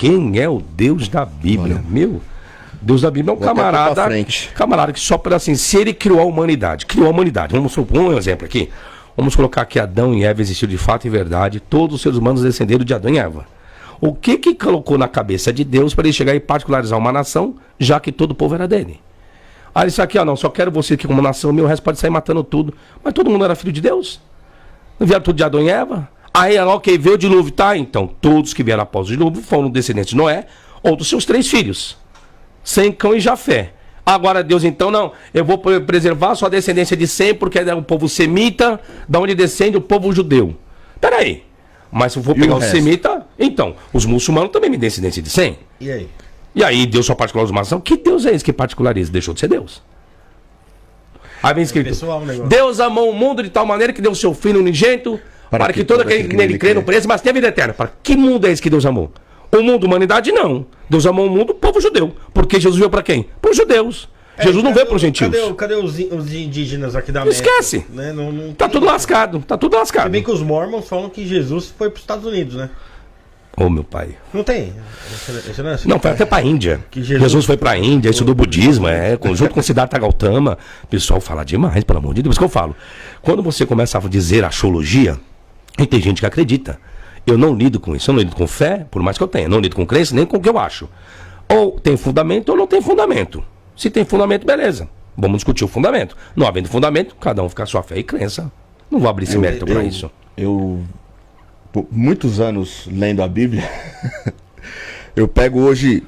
quem é o Deus da Bíblia? Olha. Meu, Deus da Bíblia é um camarada que só para assim, se ele criou a humanidade, vamos supor um exemplo aqui, vamos colocar que Adão e Eva existiram de fato e verdade, todos os seres humanos descenderam de Adão e Eva. O que colocou na cabeça de Deus para ele chegar e particularizar uma nação, já que todo o povo era dele? Ah, isso aqui, não, só quero você aqui como nação, meu, o resto pode sair matando tudo. Mas todo mundo era filho de Deus. Não vieram tudo de Adão e Eva? Aí, ok, veio o dilúvio, tá? Então, todos que vieram após o dilúvio foram descendentes de Noé ou dos seus 3 filhos. Sem, Cão e Jafé. Agora Deus, então, não, eu vou preservar sua descendência de Sem, porque é o povo semita, da onde descende o povo judeu. Peraí, mas se eu for pegar o semita, então, os muçulmanos também me descendência de Sem. E aí? E aí, Deus só particulariza uma nação? Que Deus é esse que particulariza? Deixou de ser Deus. Aí vem escrito, Deus amou o mundo de tal maneira que deu o seu Filho unigênito, para que todo aquele que nele crê não pereça, mas tenha vida eterna. Para que mundo é esse que Deus amou? O mundo, humanidade, não. Deus amou o mundo, o povo judeu. Porque Jesus veio para quem? Para os judeus. Jesus não veio para os gentios. Cadê os indígenas aqui da América? Esquece. Né? Tá tudo lascado. Tá tudo lascado. Se bem que os mormons falam que Jesus foi para os Estados Unidos, né? Ô, meu pai. Não tem. Não, foi até para a Índia. Jesus foi para a Índia, isso do budismo, junto com Siddhartha Gautama. O pessoal fala demais, pelo amor de Deus. Por isso que eu falo. Quando você começa a dizer astrologia, e tem gente que acredita. Eu não lido com isso, eu não lido com fé, por mais que eu tenha. Não lido com crença, nem com o que eu acho. Ou tem fundamento ou não tem fundamento. Se tem fundamento, beleza. Vamos discutir o fundamento. Não havendo fundamento, cada um fica a sua fé e crença. Não vou abrir esse mérito para isso. Muitos anos lendo a Bíblia, eu pego hoje,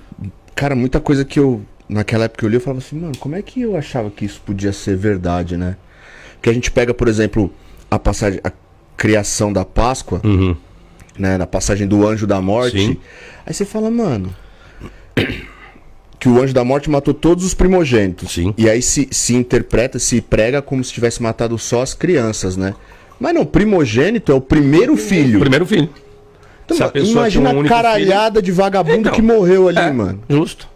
cara, muita coisa que naquela época eu li, eu falava assim, mano, como é que eu achava que isso podia ser verdade, né? Porque a gente pega, por exemplo, a passagem, a criação da Páscoa, né, na passagem do anjo da morte. Sim. Aí você fala, mano, que o anjo da morte matou todos os primogênitos. Sim. E aí se interpreta, se prega como se tivesse matado só as crianças, né? Mas não, primogênito é o primeiro filho. Primeiro filho. Então, imagina a caralhada de vagabundo que morreu ali, mano. Justo.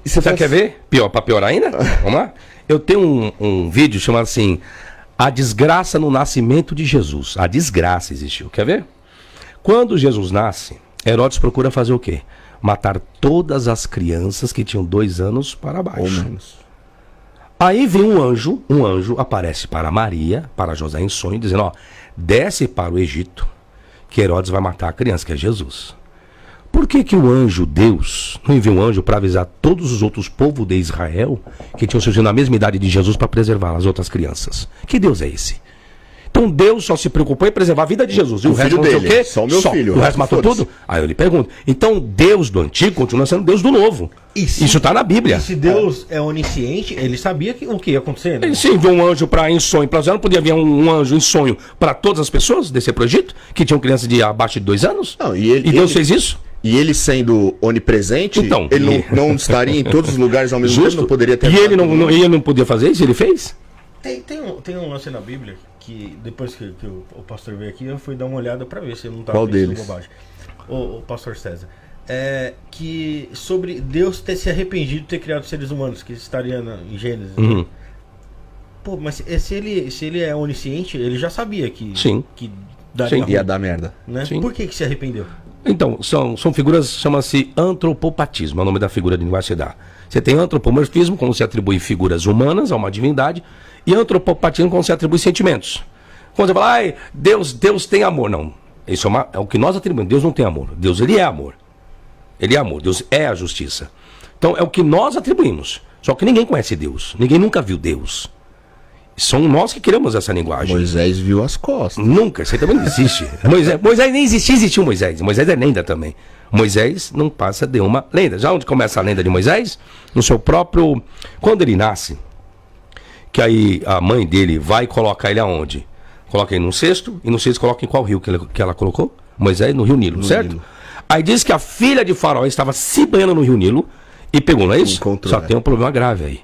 E você quer ver? Pra piorar ainda? Vamos lá? Eu tenho um vídeo chamado assim, A Desgraça no Nascimento de Jesus. A desgraça existiu. Quer ver? Quando Jesus nasce, Herodes procura fazer o quê? Matar todas as crianças que tinham 2 anos para baixo. Ou menos. Aí vem um anjo aparece para Maria, para José em sonho, dizendo, desce para o Egito, que Herodes vai matar a criança, que é Jesus. Por que o anjo, Deus, não enviou um anjo para avisar todos os outros povos de Israel, que tinham surgido na mesma idade de Jesus, para preservar as outras crianças? Que Deus é esse? Então Deus só se preocupou em preservar a vida de Jesus. E o resto dele, não sei o quê? Só o meu filho. O resto matou tudo? Aí eu lhe pergunto. Então Deus do Antigo continua sendo Deus do Novo. Isso está na Bíblia. E se Deus é onisciente, ele sabia o que ia acontecer, né? Ele sim enviou um anjo em sonho. Para não podia haver um anjo em sonho para todas as pessoas descer para o Egito, que tinham crianças de abaixo de 2 anos? Não, e Deus fez isso? E ele sendo onipresente, então, ele não estaria em todos os lugares ao mesmo tempo, não poderia ter... E ele não podia fazer isso? Ele fez? Tem um lance na Bíblia que depois que o pastor veio aqui, eu fui dar uma olhada para ver se ele não Qual estava deles? bobagem. O pastor César. Que sobre Deus ter se arrependido de ter criado seres humanos, que estaria em Gênesis. Né? Pô, mas se ele é onisciente, ele já sabia que daria ia dar merda. Né? Por que se arrependeu? Então, são figuras, chama-se antropopatismo, é o nome da figura de linguagem que se dá. Você tem antropomorfismo, quando se atribui figuras humanas a uma divindade, e antropopatismo, quando se atribui sentimentos. Quando você fala, Deus tem amor. Não, isso é o que nós atribuímos. Deus não tem amor. Deus, ele é amor. Ele é amor. Deus é a justiça. Então, é o que nós atribuímos. Só que ninguém conhece Deus. Ninguém nunca viu Deus. São nós que criamos essa linguagem. Moisés viu as costas. Nunca, isso aí também não existe. Moisés nem existiu Moisés. Moisés é lenda também. Moisés não passa de uma lenda. Já onde começa a lenda de Moisés? No seu próprio... Quando ele nasce, que aí a mãe dele vai colocar ele aonde? Coloca ele num cesto, e no cesto coloca em qual rio que ela colocou? Moisés, no rio Nilo, certo? Nilo. Aí diz que a filha de Faraó estava se banhando no rio Nilo e pegou, não é isso? Só tem um problema grave aí.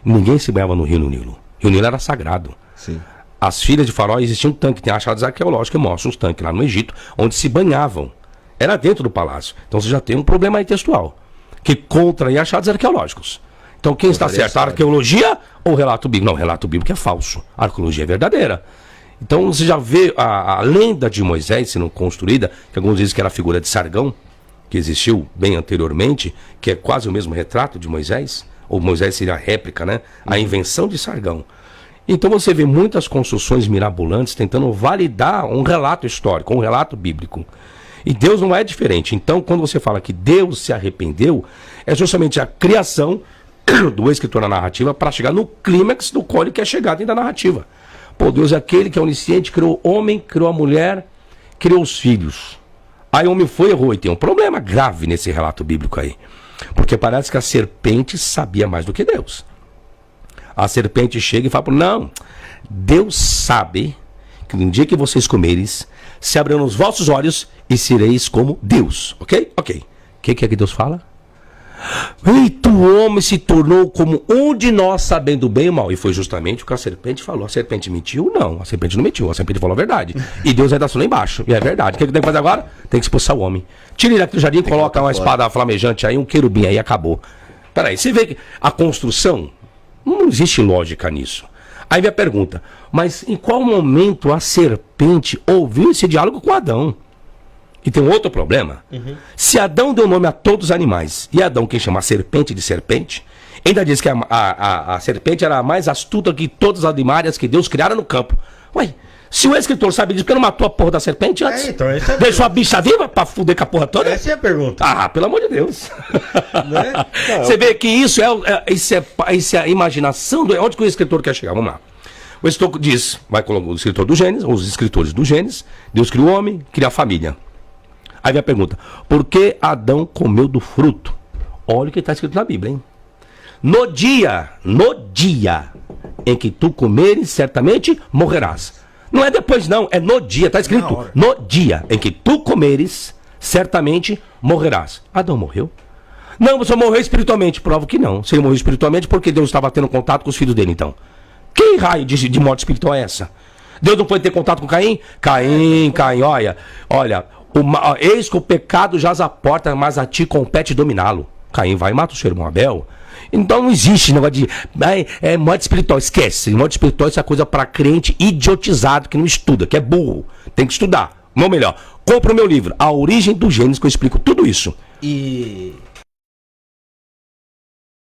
Ninguém se banhava no rio Nilo. O Rio Nilo era sagrado. Sim. As filhas de Faraó, existia um tanque, tem achados arqueológicos que mostram os tanques lá no Egito, onde se banhavam. Era dentro do palácio. Então você já tem um problema aí textual, que contrai achados arqueológicos. Então quem está certo? A arqueologia ou o relato bíblico? Não, o relato bíblico é falso. A arqueologia é verdadeira. Então você já vê a lenda de Moisés sendo construída, que alguns dizem que era a figura de Sargão, que existiu bem anteriormente, que é quase o mesmo retrato de Moisés, ou Moisés seria a réplica, né? A invenção de Sargão. Então você vê muitas construções mirabolantes tentando validar um relato histórico, um relato bíblico. E Deus não é diferente. Então quando você fala que Deus se arrependeu, é justamente a criação do escritor na narrativa para chegar no clímax do qual ele quer chegar dentro da narrativa. Pô, Deus é aquele que é onisciente, criou o homem, criou a mulher, criou os filhos. Aí o homem foi e errou. E tem um problema grave nesse relato bíblico aí. Porque parece que a serpente sabia mais do que Deus. A serpente chega e fala, não, Deus sabe que no dia que vocês comeres, se abrirão os vossos olhos e sereis como Deus. Ok? Ok. O que é que Deus fala? Eita, o homem se tornou como um de nós, sabendo bem e o mal. E foi justamente o que a serpente falou. A serpente mentiu? Não, a serpente não mentiu. A serpente falou a verdade. E Deus redaçou lá embaixo. E é verdade. O que tem que fazer agora? Tem que expulsar o homem. Tira ele aqui do jardim, coloca uma espada flamejante aí, um querubim aí, acabou. Peraí, você vê que a construção, não existe lógica nisso. Aí vem a pergunta, mas em qual momento a serpente ouviu esse diálogo com Adão? E tem um outro problema. Se Adão deu nome a todos os animais, e Adão, quem chama a serpente de serpente, ainda diz que a serpente era a mais astuta que todas as animais que Deus criara no campo. Ué, se o escritor sabe disso, por que não matou a porra da serpente antes? Então, essa é a deixou a bicha viva pra fuder com a porra toda? Essa é a pergunta. Ah, pelo amor de Deus. Né? Você vê que isso é a imaginação, onde que o escritor quer chegar? Vamos lá. O escritor diz, vai colocar o escritor do Gênesis, os escritores do Gênesis, Deus cria o homem, cria a família. Aí vem a pergunta, por que Adão comeu do fruto? Olha o que está escrito na Bíblia, hein? No dia em que tu comeres, certamente morrerás. Não é depois não, é no dia, está escrito. No dia em que tu comeres, certamente morrerás. Adão morreu? Não, você morreu espiritualmente. Provo que não. Se ele morreu espiritualmente, porque Deus estava tendo contato com os filhos dele, então. Que raio de morte espiritual é essa? Deus não pode ter contato com Caim? Caim, olha, eis que o pecado jaz à porta, mas a ti compete dominá-lo. Caim vai e mata o seu irmão Abel. Então não existe negócio de morte espiritual, esquece. Morte espiritual é essa coisa para crente idiotizado que não estuda, que é burro. Tem que estudar. Ou melhor, compra o meu livro, A Origem do Gênesis, que eu explico tudo isso. E